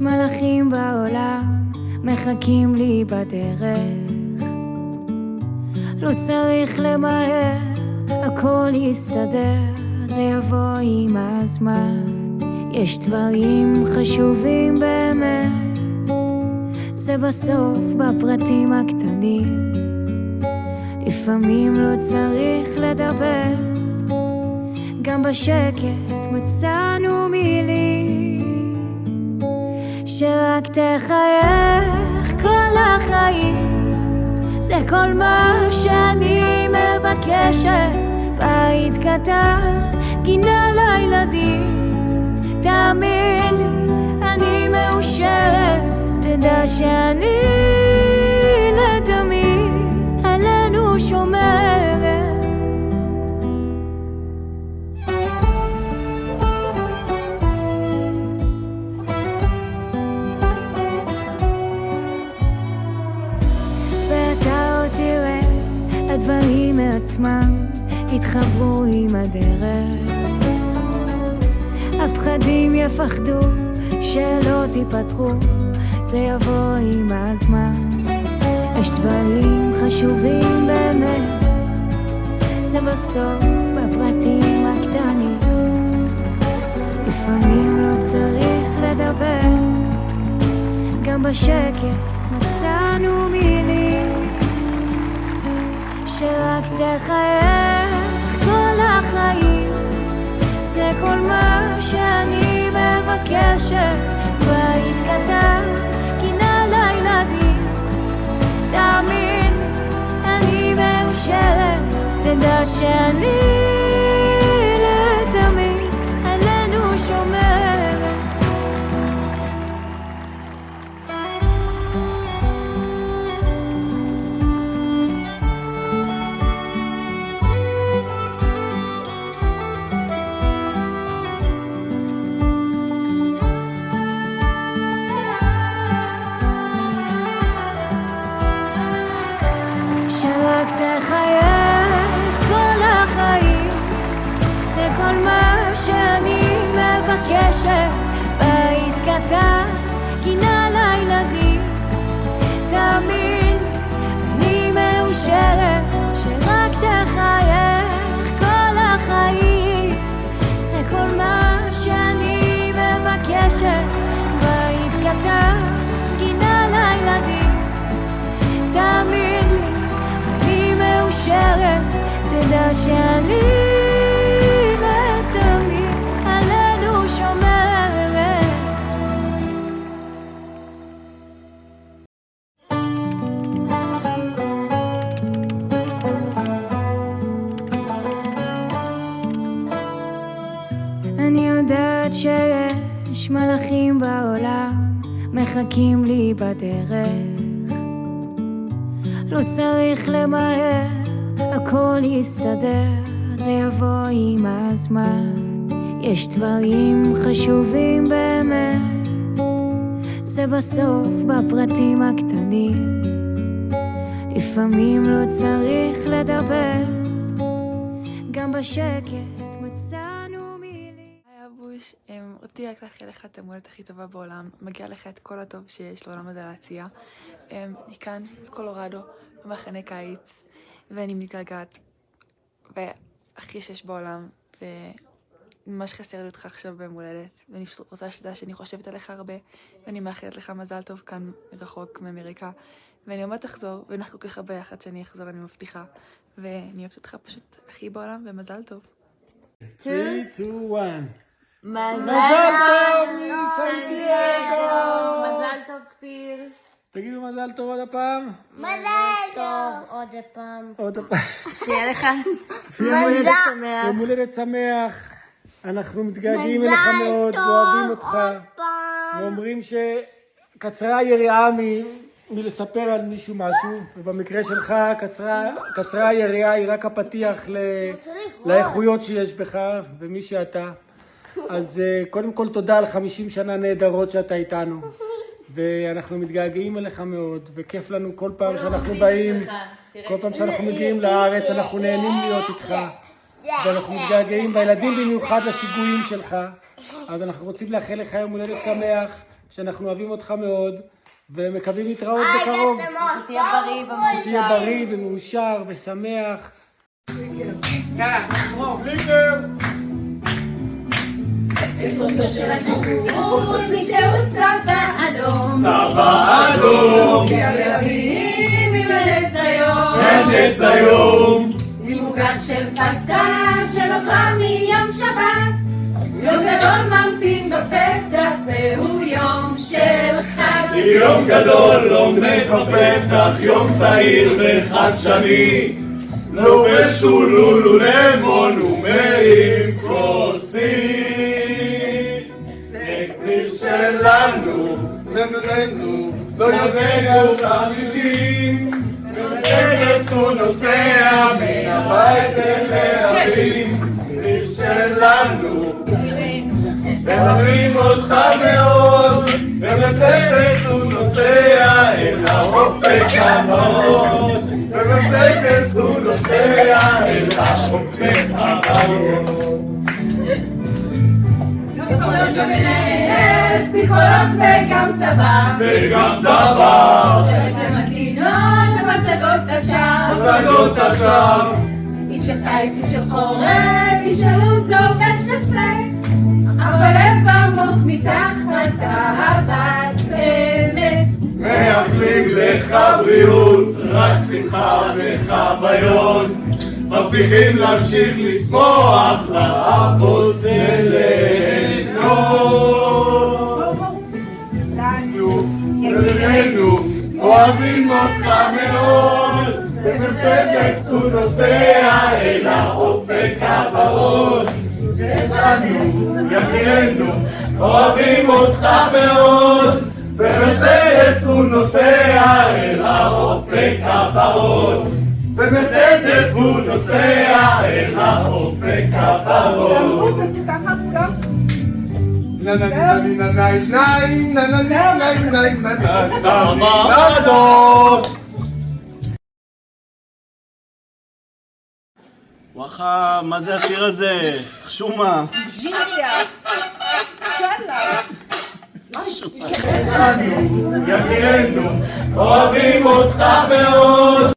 יש מלאכים בעולם, מחכים לי בדרך. לא צריך למהר, הכל יסתדר, זה יבוא עם הזמן. יש דברים חשובים באמת, זה בסוף בפרטים הקטנים. לפעמים לא צריך לדבר, גם בשקט מצאנו מילים. שרק תחייך כל החיים, זה כל מה שאני מבקשת. בית קטן, גינה לילדים, תאמין לי, אני מאושרת. תדע שאני לתמיד עלינו שומרת. ואתה עוד תראה, הדברים מעצמם התחברו עם הדרך. הפחדים יפחדו שלא תיפתחו, זה יבוא עם הזמן. יש דברים חשובים באמת, זה בסוף בפרטים הקטנים. לפעמים לא צריך לדבר, גם בשקט מצאנו מילים. שרק תחייך כל החיים, זה כל מה שאני מבקשת. בית קטן, גינה לילדים, תאמין, אני מאושרת. תדע שאני לתמיד עלינו שומרת. שרק תחייך כל החיים, זה כל מה שאני מבקשת. בית קטן, גינה לילדים, תאמין, אני מאושרת. שרק תחייך כל החיים, זה כל מה שאני מבקשת. בית קטן, גינה לילדים, תאמין לי, אני מאושרת. תדע שאני לתמיד עלינו שומרת. אני יודעת שיש מלאכים בעולם, מחכים לי בדרך. לא צריך למהר, הכל יסתדר, זה יבוא עם הזמן. יש דברים חשובים באמת, זה בסוף בפרטים הקטנים. לפעמים לא צריך לדבר, גם בשקט מצאנו מילים. היי אבוש, רציתי רק לאחל לך את המולדת הכי טובה בעולם. מגיע לך את כל הטוב שיש לעולם הזה להציע. אני כאן בקולורדו, במחנה קיץ, ואני מתגעגעת, והכי שיש בעולם, וממש חסר לי אותך עכשיו במולדת, ואני פשוט רוצה שתדע שאני חושבת עליך הרבה, ואני מאחלת לך מזל טוב כאן רחוק מאמריקה, ואני עומדת לחזור, ונחגוג לך ביחד שאני אחזור, אני מבטיחה, ואני אוהבת אותך פשוט הכי בעולם, ומזל טוב. 3, 2, 1. מזל טוב מסנטיאגו! מזל טוב פיר. תגידו מזל טוב עוד הפעם. מזל טוב עוד פעם. עוד הפעם. שיהיה לך מזל שמח. יום הולדת שמח. אנחנו מתגעגעים אליך מאוד ואוהבים אותך. ואומרים שקצרה היריעה מלספר על מישהו משהו, ובמקרה שלך קצרה היריעה היא רק הפתיח לאיכויות שיש בך ומי שאתה. אז קודם כל תודה על 50 שנה נהדרות שאתה איתנו, ואנחנו מתגעגעים אליך מאוד, וכיף לנו כל פעם שאנחנו באים, כל פעם שאנחנו מגיעים לארץ אנחנו נהנים להיות איתך, ואנחנו מתגעגעים בילדים במיוחד לשיגועים שלך. אז אנחנו רוצים לאחל לך יום הולדת שמח, שאנחנו אוהבים אותך מאוד, ומקווים להתראות בקרוב. שתהיה בריא ומאושר. שתהיה בריא ומאושר ושמח. מי שהוא צבא אדום, צבא אדום, ימים עם הנץ היום, הנץ היום, דימוגה של פסקה שנותרה מיום שבת, יום גדול ממתין בפתח, זהו יום של חג. יום גדול עומד בפתח, יום צעיר וחדשני, לובש לולו למון ומרים כוסי. זה כביש שלנו, נדנו, לא יודענו חמישים, ומטקס הוא נוסע מהבית אל הערים. כביש שלנו, מלווים אותך מאוד, ומטקס הוא נוסע אל האופק הוורוד. ובטקס הוא נוסע אל האופק הוורוד. פסיכולוג ומנהל, פסיכולוג וגם טבח, וגם דבר, ומתינון ומצגות השאר, מצגות השאר, איש של קיץ, איש של חורף, איש של אוזו ושל סלק, אבל לב עמוק מתחת אהבת אמת. מאחלים לך בריאות, רק שמחה וחוויות, מבטיחים להמשיך לשמוח, לעבוד וליהנות. לנו, אוהבים אותך מאוד, ומרצדס הוא נוסע אל האופק הוורוד. לנו, יקירנו, אוהבים אותך מאוד, במרצדס הוא נוסע אל האופק הוורוד. במרצדס הוא נוסע אל האופק הוורוד. וואחה, מה זה השיר הזה? חשומה. יקירנו, אוהבים אותך מאוד.